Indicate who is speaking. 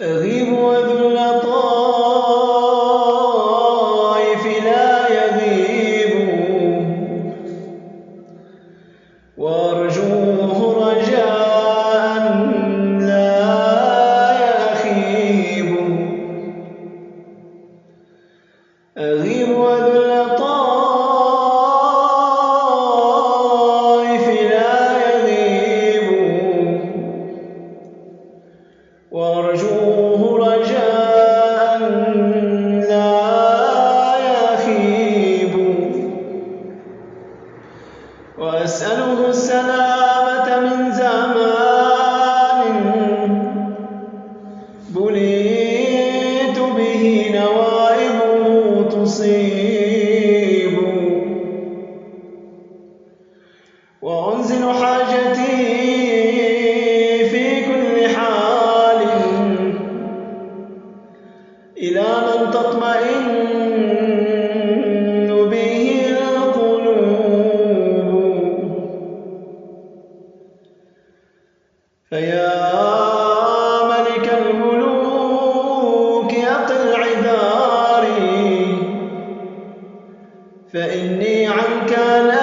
Speaker 1: أغيب وذل طائف لا يغيب، وأرجوه رجاء لا يخيب. أغيب وذل طائف لا يغيب، وأرجوه رجاء لا يخيب. وأسأله السلامة من زمان بليت به نوائبه تصيب، وأنزل حاجتي في كل حال إلى من تطمئن به القلوب. فيا ملك الملوك أقل عذاري، فإني عنك لا